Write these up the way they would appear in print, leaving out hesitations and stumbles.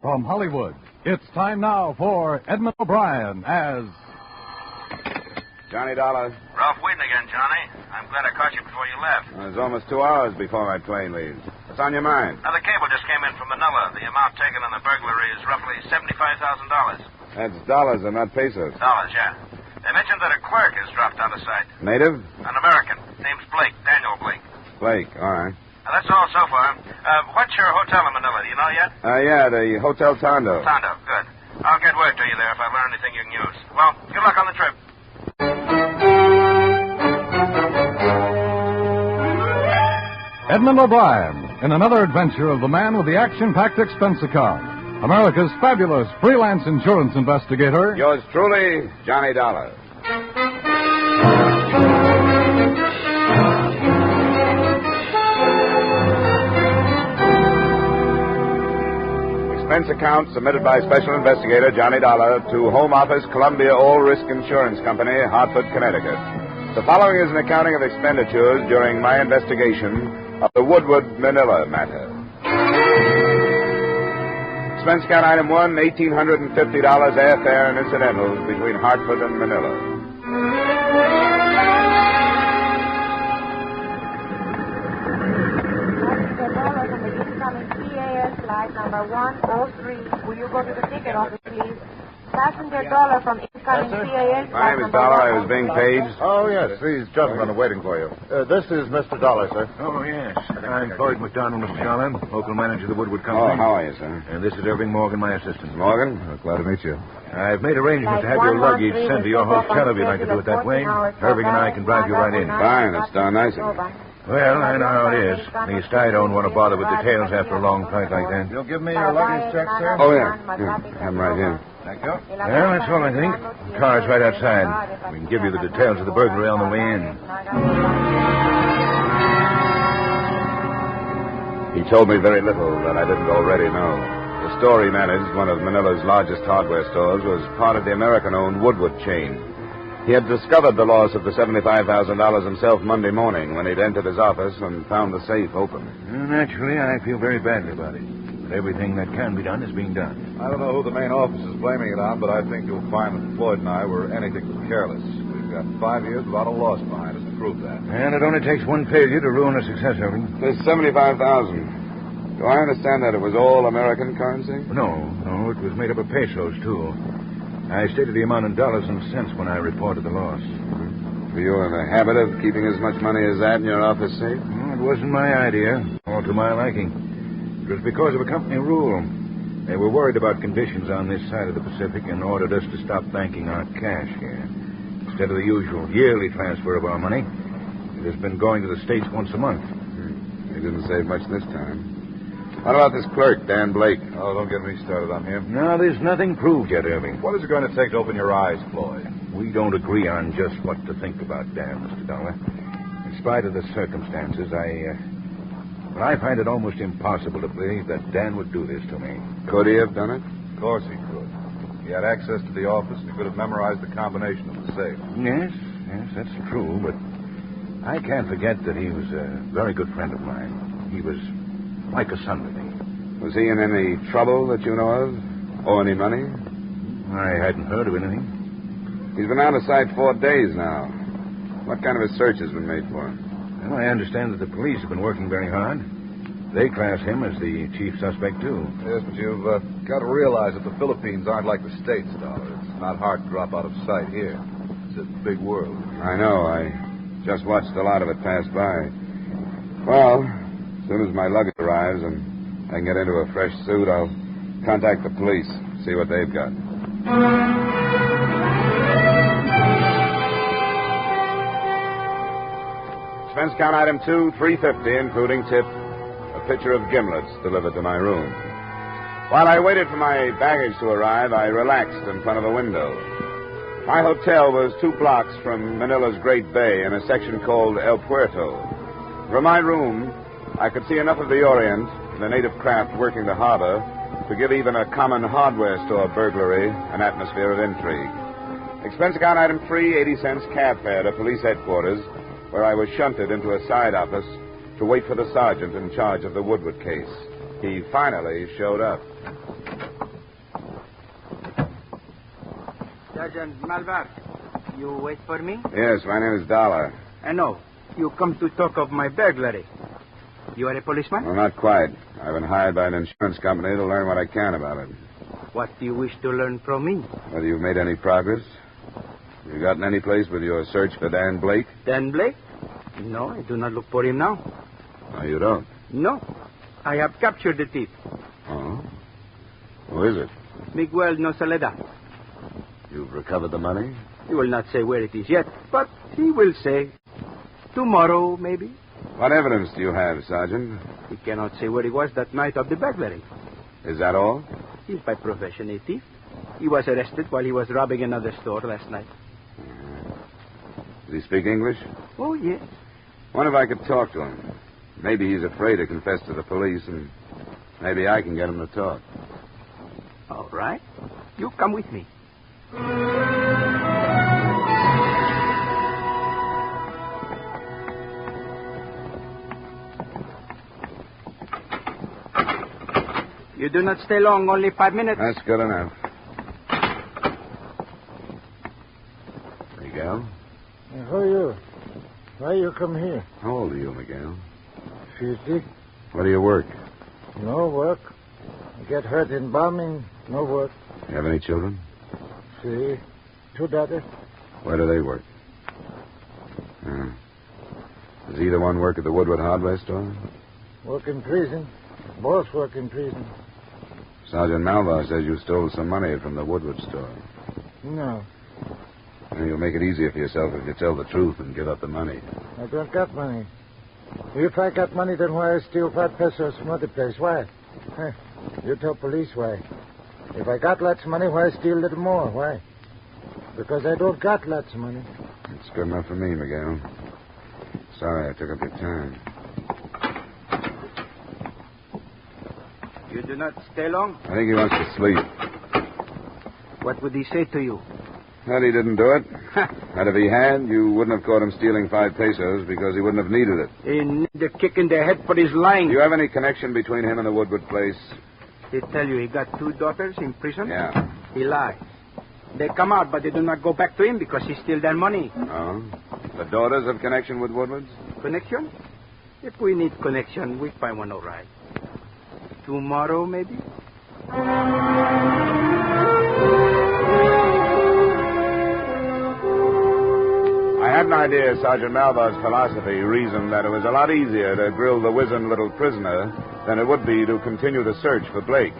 from Hollywood, it's time now for Edmund O'Brien as... Johnny Dollar. Ralph Wheaton again, Johnny. I'm glad I caught you before you left. Well, it's almost 2 hours before my plane leaves. What's on your mind? Now, the cable just came in from Manila. The amount taken on the burglary is roughly $75,000. That's dollars and not pesos. Dollars, yeah. They mentioned that a clerk has dropped out of sight. Native? An American. Name's Blake. Daniel Blake. Blake, all right. Now, that's all so far. What's your hotel in Manila? Do you know yet? Yeah, the Hotel Tondo. Tondo, good. I'll get word to you there if I learn anything you can use. Well, good luck on the trip. Edmund O'Brien in another adventure of the man with the action-packed expense account. America's fabulous freelance insurance investigator. Yours truly, Johnny Dollar. Expense account submitted by Special Investigator Johnny Dollar to Home Office, Columbia All Risk Insurance Company, Hartford, Connecticut. The following is an accounting of expenditures during my investigation of the Woodward Manilla matter. Expense account item 1, $1,850 airfare and incidentals between Hartford and Manila. Flight number 103. Will you go to the ticket office, please? Passenger Dollar from incoming CAS. My name is Dollar. I was being paged. Oh, yes. These gentlemen are waiting for you. This is Mr. Dollar, sir. Oh, yes. I'm Floyd McDonald, Mr. Dollar, local manager of the Woodward Company. Oh, how are you, sir? And this is Irving Morgan, my assistant. Morgan? Glad to meet you. I've made arrangements to have your luggage sent to your hotel if you'd like to do it that way. Irving and I can drive you right in. Fine. That's darn nice of you. Well, I know how it is. At least I don't want to bother with details after a long flight like that. You'll give me your luggage check, sir? Oh, yeah. Have them right here. Thank you. Well, that's all I think. The car's right outside. We can give you the details of the burglary on the way in. He told me very little that I didn't already know. The store he managed, one of Manila's largest hardware stores, was part of the American-owned Woodward chain. He had discovered the loss of the $75,000 himself Monday morning when he'd entered his office and found the safe open. Well, naturally, I feel very badly about it. But everything that can be done is being done. I don't know who the main office is blaming it on, but I think you'll find that Floyd and I were anything but careless. We've got 5 years without a loss behind us to prove that. And it only takes one failure to ruin a success, Irving. There's $75,000. Do I understand that it was all American currency? No, it was made up of pesos, too. I stated the amount in dollars and cents when I reported the loss. Were you in the habit of keeping as much money as that in your office safe? Well, it wasn't my idea, or to my liking. It was because of a company rule. They were worried about conditions on this side of the Pacific and ordered us to stop banking our cash here. Instead of the usual yearly transfer of our money, it has been going to the States once a month. You didn't save much this time. What about this clerk, Dan Blake? Oh, don't get me started on him. No, there's nothing proved yet, Irving. What is it going to take to open your eyes, Floyd? We don't agree on just what to think about Dan, Mr. Dollar. In spite of the circumstances, I find it almost impossible to believe that Dan would do this to me. Could he have done it? Of course he could. He had access to the office, and he could have memorized the combination of the safe. Yes, that's true, but I can't forget that he was a very good friend of mine. He was like a son to me. Was he in any trouble that you know of? Owe any money? I hadn't heard of anything. He's been out of sight 4 days now. What kind of a search has been made for him? Well, I understand that the police have been working very hard. They class him as the chief suspect, too. Yes, but you've got to realize that the Philippines aren't like the States, Dollar. It's not hard to drop out of sight here. It's a big world. I know. I just watched a lot of it pass by. Well, as soon as my luggage arrives and I can get into a fresh suit, I'll contact the police, see what they've got. Expense count item 2, $350, including tip, a pitcher of gimlets delivered to my room. While I waited for my baggage to arrive, I relaxed in front of a window. My hotel was 2 blocks from Manila's Great Bay in a section called El Puerto. From my room, I could see enough of the Orient, the native craft working the harbor, to give even a common hardware store burglary an atmosphere of intrigue. Expense account item 3, 80 cents cab fare to police headquarters, where I was shunted into a side office to wait for the sergeant in charge of the Woodward case. He finally showed up. Sergeant Malvar, you wait for me? Yes, my name is Dollar. I know. You come to talk of my burglary. You are a policeman? Well, not quite. I've been hired by an insurance company to learn what I can about it. What do you wish to learn from me? Whether you've made any progress? You gotten any place with your search for Dan Blake? Dan Blake? No, I do not look for him now. No, you don't. No. I have captured the thief. Oh? Who is it? Miguel No Soledad. You've recovered the money? He will not say where it is yet, but he will say tomorrow, maybe. What evidence do you have, Sergeant? He cannot say where he was that night of the burglary. Is that all? He's by profession a thief. He was arrested while he was robbing another store last night. Does he speak English? Oh, yes. Wonder if I could talk to him. Maybe he's afraid to confess to the police, and maybe I can get him to talk. All right. You come with me. You do not stay long, only 5 minutes. That's good enough. Miguel? Who are you? Why you come here? How old are you, Miguel? 50. Where do you work? No work. I get hurt in bombing. No work. You have any children? See, 2 daughters. Where do they work? Does either one work at the Woodward hardware store? Work in prison. Both work in prison. Sergeant Malvar says you stole some money from the Woodward store. No, Well, you'll make it easier for yourself if you tell the truth and give up the money. I don't got money. If I got money, then why I steal 5 pesos from other place? Why? You tell police why. If I got lots of money, why I steal a little more? Why? Because I don't got lots of money. It's good enough for me, Miguel. Sorry I took up your time. You do not stay long? I think he wants to sleep. What would he say to you? That he didn't do it. And if he had, you wouldn't have caught him stealing 5 pesos because he wouldn't have needed it. He need a kick in the head for his lying. Do you have any connection between him and the Woodward place? He tell you he got 2 daughters in prison? Yeah. He lies. They come out, but they do not go back to him because he steal their money. Oh? The daughters have connection with Woodward's? Connection? If we need connection, we find one all right. Tomorrow, maybe? I had an idea Sergeant Malvar's philosophy reasoned that it was a lot easier to grill the wizened little prisoner than it would be to continue the search for Blake.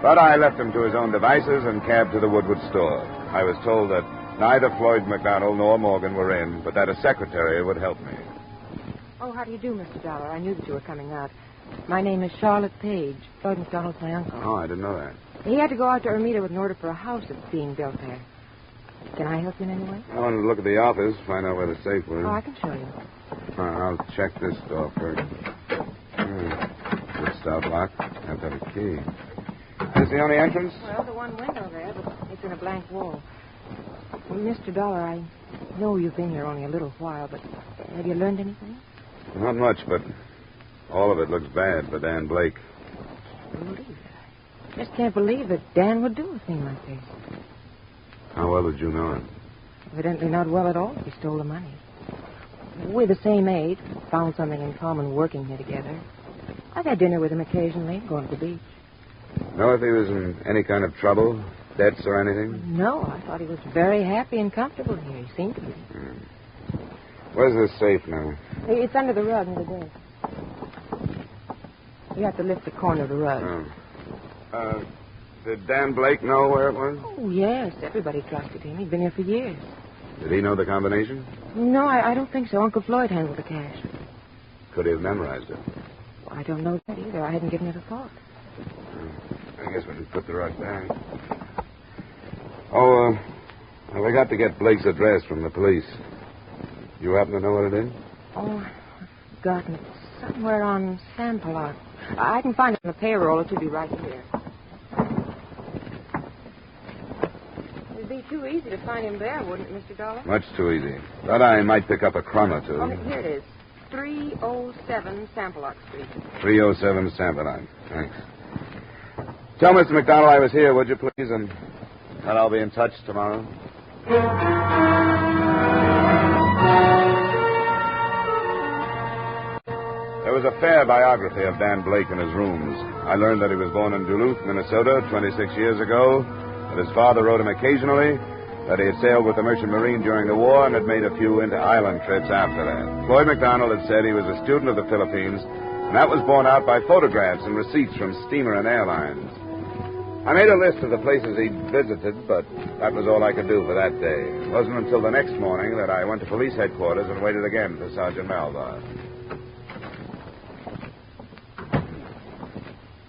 But I left him to his own devices and cabbed to the Woodward store. I was told that neither Floyd McDonald nor Morgan were in, but that a secretary would help me. Oh, how do you do, Mr. Dollar? I knew that you were coming out. My name is Charlotte Page. Floyd McDonald's my uncle. Oh, I didn't know that. He had to go out to Ermita with an order for a house that's being built there. Can I help you in any way? I wanted to look at the office, find out where the safe was. Oh, I can show you. I'll check this door first. Good stout lock. Have to have a key. Is this the only entrance? Well, the one window there, but it's in a blank wall. Well, Mr. Dollar, I know you've been here only a little while, but have you learned anything? Not much, but all of it looks bad for Dan Blake. Believe it. I just can't believe that Dan would do a thing like this. How well did you know him? Evidently not well at all. He stole the money. We're the same age. Found something in common working here together. I've had dinner with him occasionally, going to the beach. Know if he was in any kind of trouble, debts or anything? No, I thought he was very happy and comfortable here. He seemed to be. Where's this safe now? It's under the rug in the desk. You have to lift the corner of the rug. Did Dan Blake know where it was? Oh, yes. Everybody trusted him. He'd been here for years. Did he know the combination? No, I don't think so. Uncle Floyd handled the cash. Could he have memorized it? Well, I don't know that either. I hadn't given it a thought. I guess we can put the rug back. Oh, I got to get Blake's address from the police. You happen to know what it is? Oh, I've forgotten. It's somewhere on Sampalot. I can find it on the payroll. It should be right here. It'd be too easy to find him there, wouldn't it, Mr. Dollar? Much too easy. Thought I might pick up a crumb or two. Oh, here it is. 307 Sampalot Street. 307 Sampanite. Thanks. Tell Mr. McDonald I was here, would you please? And that I'll be in touch tomorrow. There was a fair biography of Dan Blake in his rooms. I learned that he was born in Duluth, Minnesota, 26 years ago, that his father wrote him occasionally, that he had sailed with the Merchant Marine during the war and had made a few inter-island trips after that. Floyd McDonald had said he was a student of the Philippines, and that was borne out by photographs and receipts from steamer and airlines. I made a list of the places he'd visited, but that was all I could do for that day. It wasn't until the next morning that I went to police headquarters and waited again for Sergeant Malvar.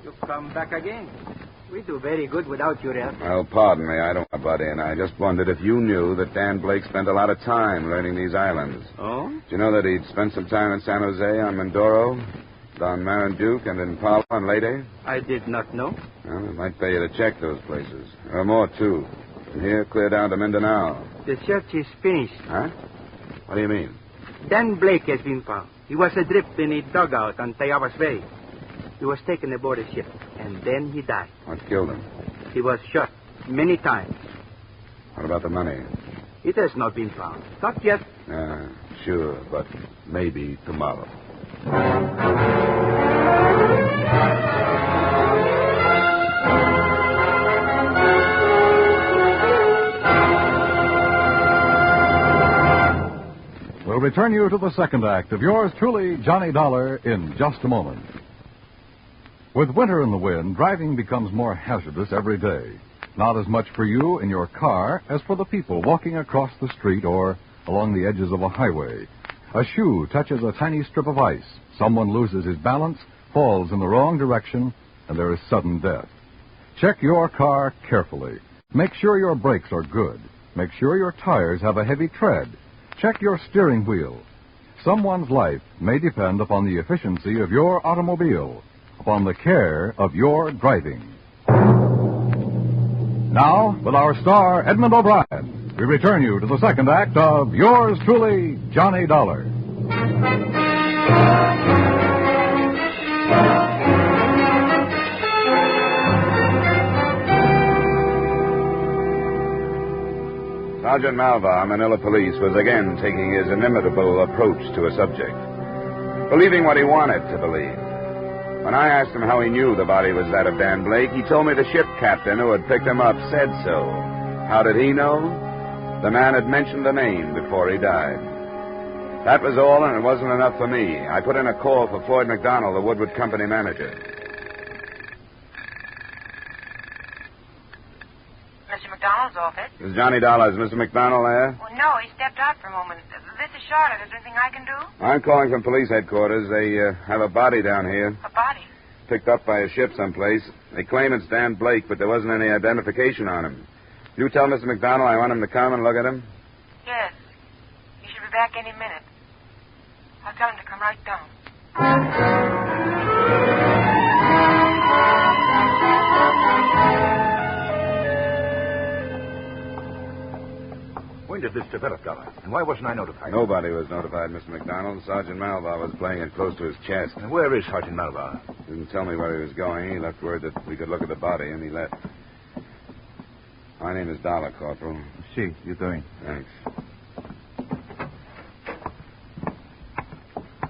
You come back again. We do very good without your help. Well, pardon me, I don't want to butt in. I just wondered if you knew that Dan Blake spent a lot of time learning these islands. Oh? Did you know that he'd spent some time in San Jose, on Mindoro, on Marinduque, and in Palo and Leyte? I did not know. Well, it might pay you to check those places. There are more, too. From here, clear down to Mindanao. The search is finished. Huh? What do you mean? Dan Blake has been found. He was adrift in a dugout on Tayabas Bay. He was taken aboard a ship, and then he died. What killed him? He was shot many times. What about the money? It has not been found. Not yet. Sure, but maybe tomorrow. We'll return you to the second act of yours truly, Johnny Dollar, in just a moment. With winter in the wind, driving becomes more hazardous every day. Not as much for you in your car as for the people walking across the street or along the edges of a highway. A shoe touches a tiny strip of ice. Someone loses his balance, falls in the wrong direction, and there is sudden death. Check your car carefully. Make sure your brakes are good. Make sure your tires have a heavy tread. Check your steering wheel. Someone's life may depend upon the efficiency of your automobile, upon the care of your driving. Now, with our star, Edmund O'Brien, we return you to the second act of yours truly, Johnny Dollar. Sergeant Malvar, Manila Police, was again taking his inimitable approach to a subject, believing what he wanted to believe. When I asked him how he knew the body was that of Dan Blake, he told me the ship captain who had picked him up said so. How did he know? The man had mentioned the name before he died. That was all, and it wasn't enough for me. I put in a call for Floyd McDonald, the Woodward Company manager. Mr. McDonald's office? This is Johnny Dollar. Is Mr. McDonald there? Well, no, he stepped out for a moment. This is Charlotte. Is there anything I can do? I'm calling from police headquarters. They have a body down here. A body? Picked up by a ship someplace. They claim it's Dan Blake, but there wasn't any identification on him. You tell Mr. McDonald I want him to come and look at him? Yes. He should be back any minute. I'll tell him to come right down. When did this develop, Dollar? And why wasn't I notified? Nobody was notified, Mr. McDonald. Sergeant Malvar was playing it close to his chest. And where is Sergeant Malvar? Didn't tell me where he was going. He left word that we could look at the body, and he left. My name is Dollar, Corporal. See, you're doing. Thanks.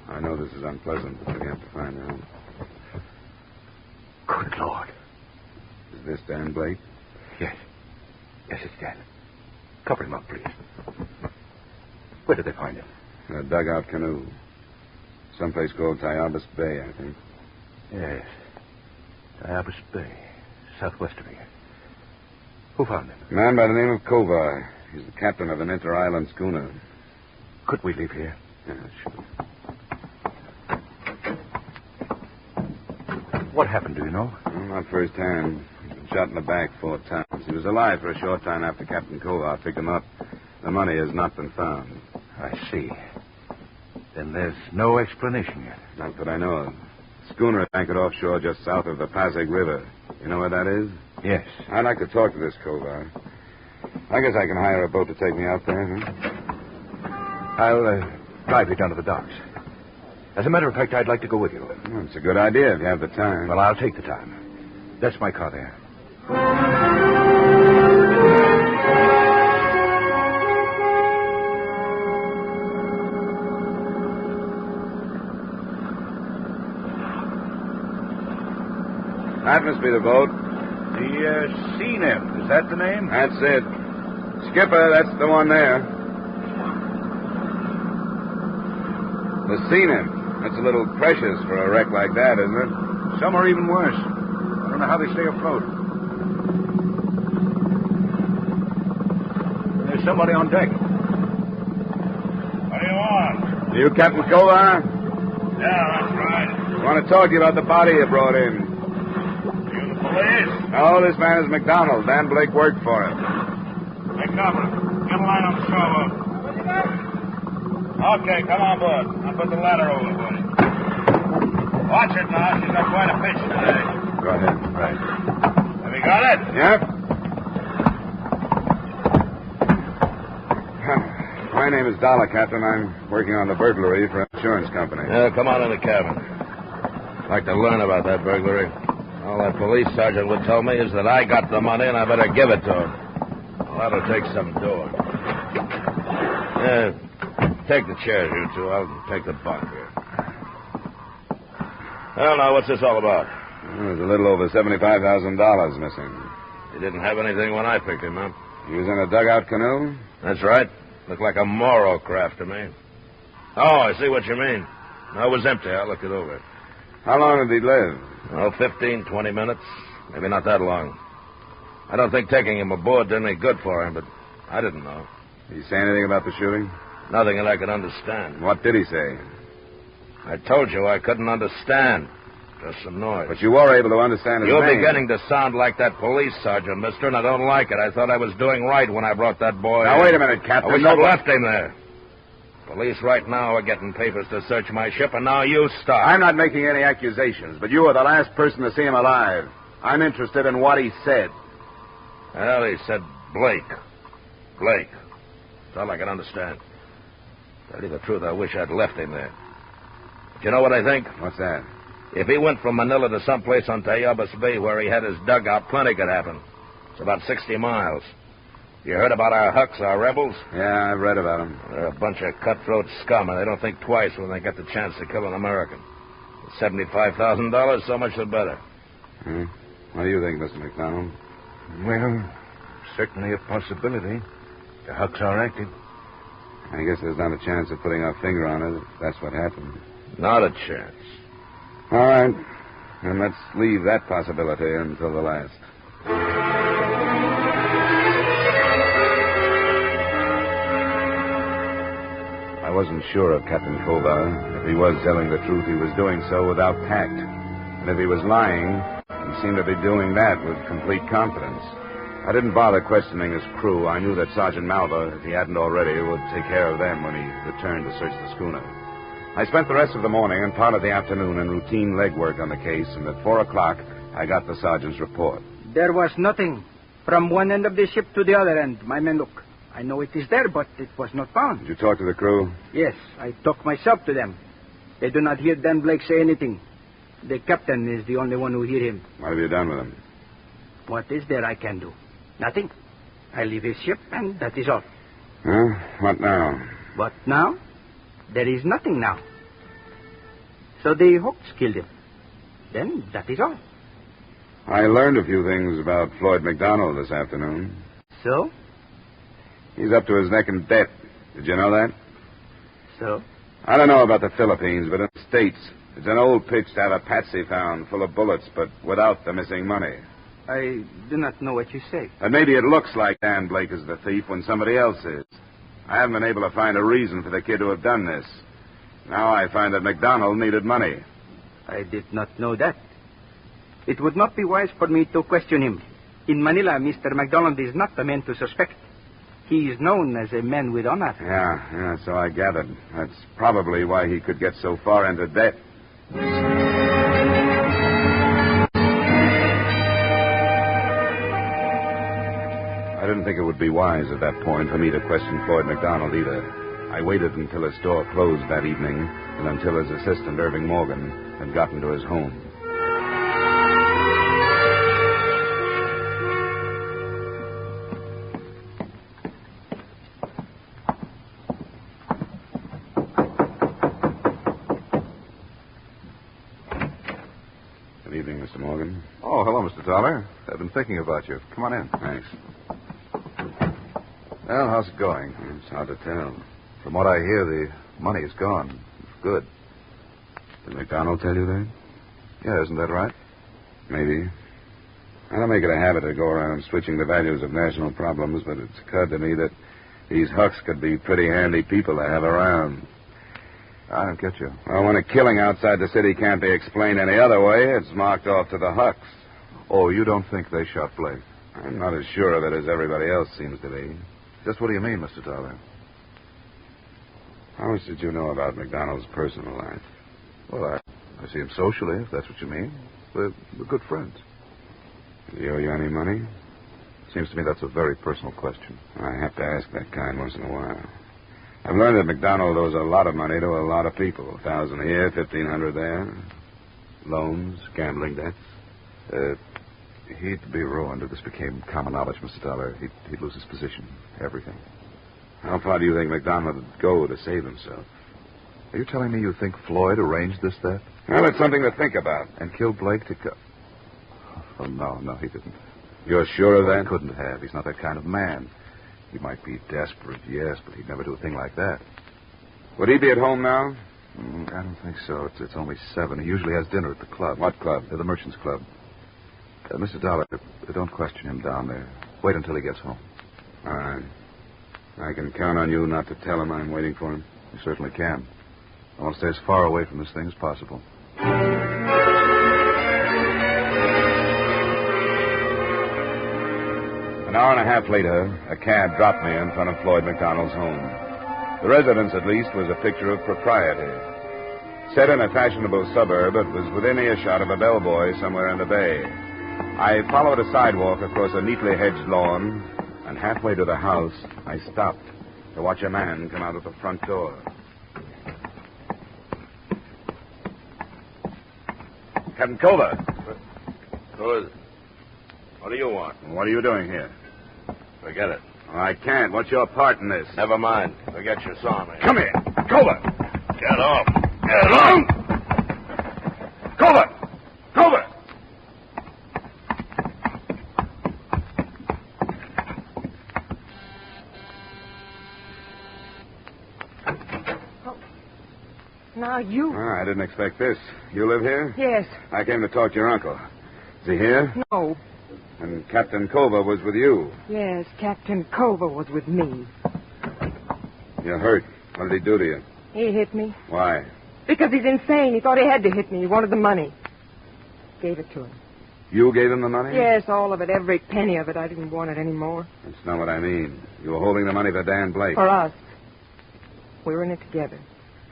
I know this is unpleasant, but we have to find out. Good Lord. Is this Dan Blake? Yes. Yes, it's Dan. Cover him up, please. Where did they find him? In a dugout canoe. Someplace called Tayabas Bay, I think. Yes. Tayabas Bay, southwest of here. Who found him? A man by the name of Kovar. He's the captain of an inter-island schooner. Could we leave here? Yeah, sure. What happened, do you know? Well, not firsthand. He's been shot in the back 4 times. He was alive for a short time after Captain Kovar picked him up. The money has not been found. I see. Then there's no explanation yet. Not that I know of. The schooner anchored offshore just south of the Pasig River. You know where that is? Yes. I'd like to talk to this Kovar. I guess I can hire a boat to take me out there, huh? I'll drive you down to the docks. As a matter of fact, I'd like to go with you. Well, it's a good idea if you have the time. Well, I'll take the time. That's my car there. Must be the boat. The Sea Nymph. Is that the name? That's it. Skipper, that's the one there. The Sea Nymph. That's a little precious for a wreck like that, isn't it? Some are even worse. I don't know how they stay afloat. There's somebody on deck. What do you want? You Captain Kovar? Yeah, that's right. I want to talk to you about the body you brought in. You the police? Oh, this man is McDonald. Dan Blake worked for him. Hey, Copper, get a line on the shore. Okay, come on board. I'll put the ladder over for you. Watch it now. She's got quite a pitch today. Go ahead. Right. Have you got it? Yep. My name is Dollar, Captain. I'm working on the burglary for an insurance company. Yeah, come on in the cabin. I'd like to learn about that burglary. All that police sergeant would tell me is that I got the money and I better give it to him. Well, that'll take some doing. Yeah, take the chairs, you two. I'll take the bunk here. Well, now, what's this all about? There's a little over $75,000 missing. He didn't have anything when I picked him up. He was in a dugout canoe? That's right. Looked like a Moro craft to me. Oh, I see what you mean. No, it was empty. I looked it over. How long did he live? Oh, 15, 20 minutes. Maybe not that long. I don't think taking him aboard did any good for him, but I didn't know. Did he say anything about the shooting? Nothing that I could understand. What did he say? I told you I couldn't understand. Just some noise. But you were able to understand his You're name. beginning to sound like that police sergeant, mister, and I don't like it. I thought I was doing right when I brought that boy Now, in. wait a minute, Captain. I wish I'd left him there. Police right now are getting papers to search my ship, and now you stop. I'm not making any accusations, but you were the last person to see him alive. I'm interested in what he said. Well, he said Blake. Blake. That's all I can understand. To tell you the truth, I wish I'd left him there. But you know what I think? What's that? If he went from Manila to someplace on Tayabas Bay where he had his dugout, plenty could happen. It's about 60 miles. You heard about our Hucks, our rebels? Yeah, I've read about him. They're a bunch of cutthroat scum, and they don't think twice when they get the chance to kill an American. $75,000, so much the better. What do you think, Mr. McDonald? Well, certainly a possibility. The Hucks are active. I guess there's not a chance of putting our finger on it if that's what happened. Not a chance. All right. Then let's leave that possibility until the last. I wasn't sure of Captain Kovar. If he was telling the truth, he was doing so without tact. And if he was lying, he seemed to be doing that with complete confidence. I didn't bother questioning his crew. I knew that Sergeant Malva, if he hadn't already, would take care of them when he returned to search the schooner. I spent the rest of the morning and part of the afternoon in routine legwork on the case, and at 4 o'clock, I got the sergeant's report. There was nothing. From one end of the ship to the other end, my men look. I know it is there, but it was not found. Did you talk to the crew? Yes, I talked myself to them. They do not hear Dan Blake say anything. The captain is the only one who hear him. What have you done with him? What is there I can do? Nothing. I leave his ship, and that is all. Huh? What now? But now, there is nothing now. So the Hawks killed him. Then that is all. I learned a few things about Floyd McDonald this afternoon. So? He's up to his neck in debt. Did you know that? So? I don't know about the Philippines, but in the States, it's an old pitch to have a patsy found full of bullets, but without the missing money. I do not know what you say. And maybe it looks like Dan Blake is the thief when somebody else is. I haven't been able to find a reason for the kid to have done this. Now I find that McDonald needed money. I did not know that. It would not be wise for me to question him. In Manila, Mr. McDonald is not the man to suspect. He is known as a man with honor. Yeah, so I gathered. That's probably why he could get so far into debt. I didn't think it would be wise at that point for me to question Floyd McDonald either. I waited until his store closed that evening and until his assistant, Irving Morgan, had gotten to his home. Good evening, Mr. Morgan. Oh, hello, Mr. thinking about you. Come on in. Thanks. Well, how's it going? It's hard to tell. From what I hear, the money is gone. Good. Did McDonald tell you that? Yeah, isn't that right? Maybe. I don't make it a habit to go around switching the values of national problems, but it's occurred to me that these Hucks could be pretty handy people to have around. I don't get you. Well, when a killing outside the city can't be explained any other way, it's marked off to the Hucks. Oh, you don't think they shot Blake? I'm not as sure of it as everybody else seems to be. Just what do you mean, Mr. Dollar? How much did you know about McDonald's personal life? Well, I see him socially, if that's what you mean. We're good friends. Does he owe you any money? Seems to me that's a very personal question. I have to ask that kind once in a while. I've learned that McDonald owes a lot of money to a lot of people. 1,000 here, 1,500 there. Loans, gambling debts. He'd be ruined if this became common knowledge, Mr. Dollar. He'd lose his position, everything. How far do you think McDonald would go to save himself? Are you telling me you think Floyd arranged this theft? Well, it's something to think about. And killed Blake to go... Oh, no, he didn't. You're sure of that? He couldn't have. He's not that kind of man. He might be desperate, yes, but he'd never do a thing like that. Would he be at home now? I don't think so. It's only 7. He usually has dinner at the club. What club? The Merchants Club. Mr. Dollar, don't question him down there. Wait until he gets home. All right. I can count on you not to tell him I'm waiting for him? You certainly can. I want to stay as far away from this thing as possible. An hour and a half later, a cab dropped me in front of Floyd McDonald's home. The residence, at least, was a picture of propriety. Set in a fashionable suburb, it was within earshot of a bellboy somewhere in the bay. I followed a sidewalk across a neatly hedged lawn, and halfway to the house, I stopped to watch a man come out of the front door. Captain Culver. Who is it? What do you want? What are you doing here? Forget it. I can't. What's your part in this? Never mind. Forget you saw me. Come here. Culver. Get off. Get off. Culver. Culver. Now you... I didn't expect this. You live here? Yes. I came to talk to your uncle. Is he here? No. And Captain Culver was with you? Yes, Captain Culver was with me. You're hurt. What did he do to you? He hit me. Why? Because he's insane. He thought he had to hit me. He wanted the money. Gave it to him. You gave him the money? Yes, all of it. Every penny of it. I didn't want it anymore. That's not what I mean. You were holding the money for Dan Blake. For us. We were in it together.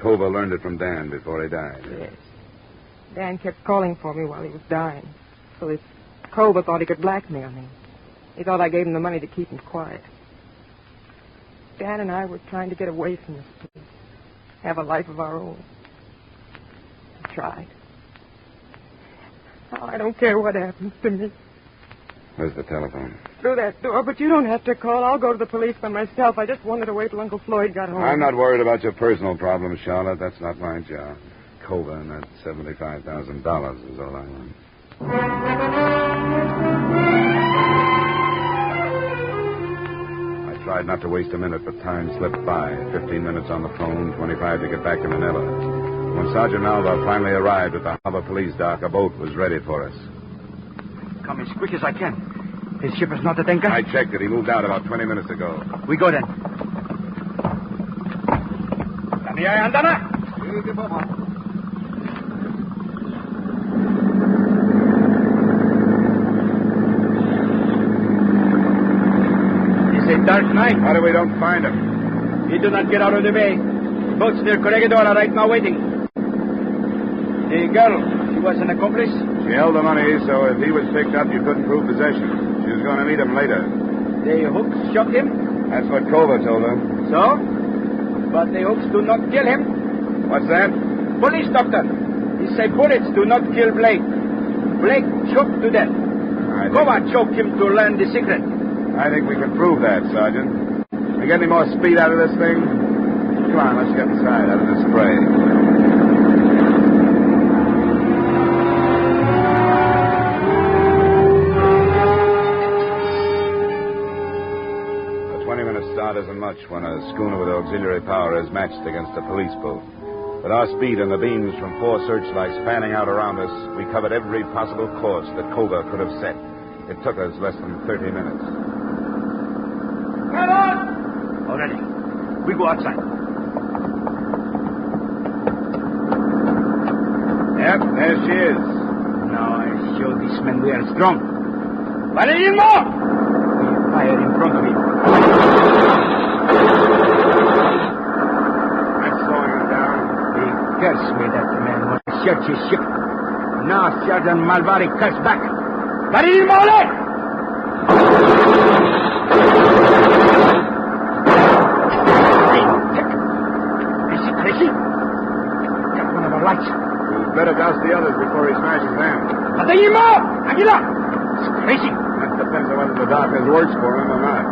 Culver learned it from Dan before he died. Yes. Dan kept calling for me while he was dying. So this Culver thought he could blackmail me. He thought I gave him the money to keep him quiet. Dan and I were trying to get away from this place. Have a life of our own. I tried. Oh, I don't care what happens to me. Where's the telephone? Through that door, but you don't have to call. I'll go to the police by myself. I just wanted to wait till Uncle Floyd got home. I'm not worried about your personal problems, Charlotte. That's not my job. Culver and that $75,000 is all I want. I tried not to waste a minute, but time slipped by. 15 minutes on the phone, 25 to get back to Manila. When Sergeant Alva finally arrived at the harbor police dock, a boat was ready for us. Come as quick as I can. His ship is not at anchor? I checked it. He moved out about 20 minutes ago. We go then. It's a dark night. How do we don't find him? He do not get out of the bay. Boats near Corregidor are right now waiting. The girl, she was an accomplice? She held the money, so if he was picked up, you couldn't prove possession. She was going to meet him later. The hooks shot him? That's what Culver told her. So? But the hooks do not kill him. What's that? Police doctor. He say bullets do not kill Blake. Blake choked to death. Cova choked him to learn the secret. I think we can prove that, Sergeant. We get any more speed out of this thing? Come on, let's get inside out of this fray. out isn't much when a schooner with auxiliary power is matched against a police boat. With our speed and the beams from 4 searchlights spanning out around us, we covered every possible course that Cobra could have set. It took us less than 30 minutes. Get on! All ready. We go outside. Yep, there she is. Now I show these men we are strong. Valerian more! We fire in front of him. That's slowing him down. He cursed me that man when I searched his ship. Now Sergeant Malvari cursed back. Valerian more! Is he crazy? Got one of our lights. We'd better douse the others before he smashes them. Valerian more! Aguila! It's crazy. That depends on whether the darkness works for him or not.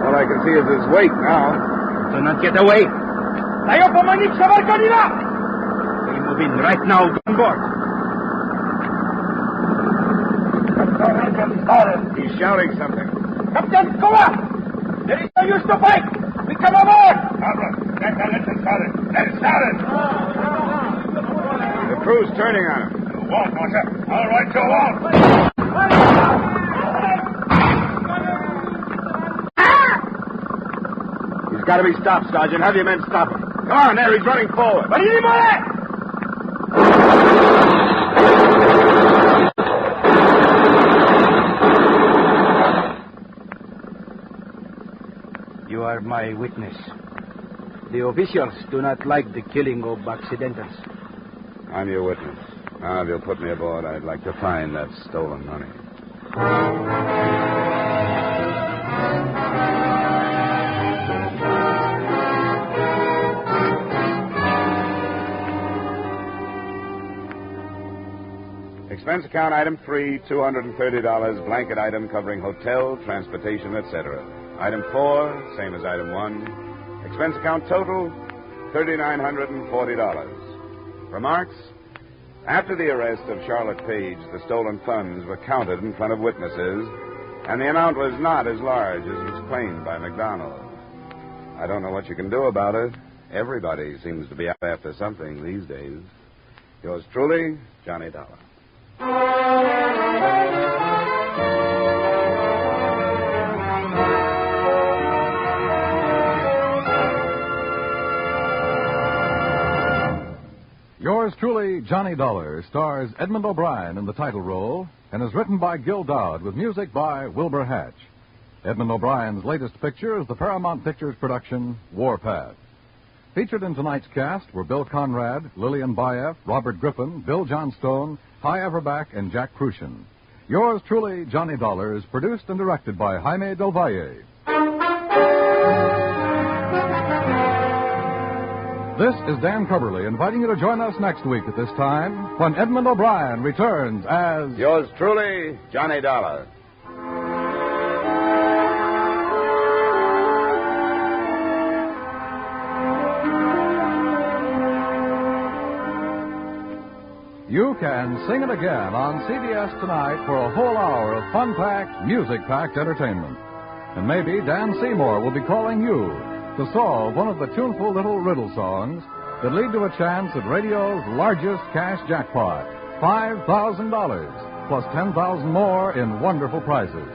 All I can see is his weight now. Do not get away. Tayo pumanik sa barko nila! We move in right now on board. He's shouting something. Captain, go up! There is no use to fight! We come aboard! Let it start it. Let it start it. The crew's turning on him. Walt, Martha. All right, Joe, Walt. He's got to be stopped, Sergeant. Have your men stop him. Come on, there. He's running forward. What do you want? You are my witness. The officials do not like the killing of accidentals. I'm your witness. Now, if you'll put me aboard, I'd like to find that stolen money. Expense account item 3, $230, blanket item covering hotel, transportation, etc. Item 4, same as item 1. Expense account total, $3,940. Remarks? After the arrest of Charlotte Page, the stolen funds were counted in front of witnesses, and the amount was not as large as was claimed by McDonald. I don't know what you can do about it. Everybody seems to be out after something these days. Yours truly, Johnny Dollar. Yours truly, Johnny Dollar, stars Edmund O'Brien in the title role and is written by Gil Dodd with music by Wilbur Hatch. Edmund O'Brien's latest picture is the Paramount Pictures production, Warpath. Featured in tonight's cast were Bill Conrad, Lillian Baeff, Robert Griffin, Bill Johnstone, Hy Everback, and Jack Kruschen. Yours truly, Johnny Dollar, is produced and directed by Jaime Del Valle. This is Dan Coverly inviting you to join us next week at this time when Edmund O'Brien returns as... Yours truly, Johnny Dollar. You can sing it again on CBS tonight for a whole hour of fun-packed, music-packed entertainment. And maybe Dan Seymour will be calling you to solve one of the tuneful little riddle songs that lead to a chance at radio's largest cash jackpot, $5,000, plus $10,000 more in wonderful prizes.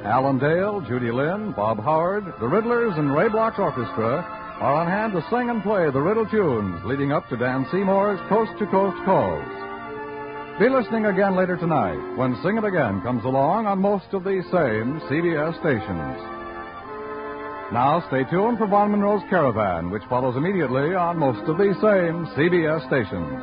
Alan Dale, Judy Lynn, Bob Howard, the Riddlers, and Ray Bloch's orchestra are on hand to sing and play the riddle tunes leading up to Dan Seymour's coast-to-coast calls. Be listening again later tonight when Sing It Again comes along on most of these same CBS stations. Now stay tuned for Von Monroe's Caravan, which follows immediately on most of these same CBS stations.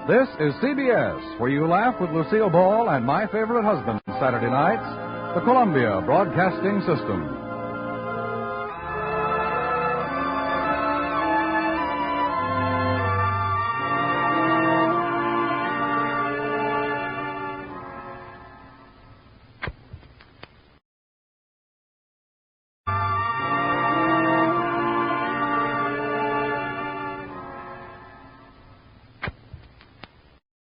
This is CBS, where you laugh with Lucille Ball and My Favorite Husband Saturday nights, the Columbia Broadcasting System.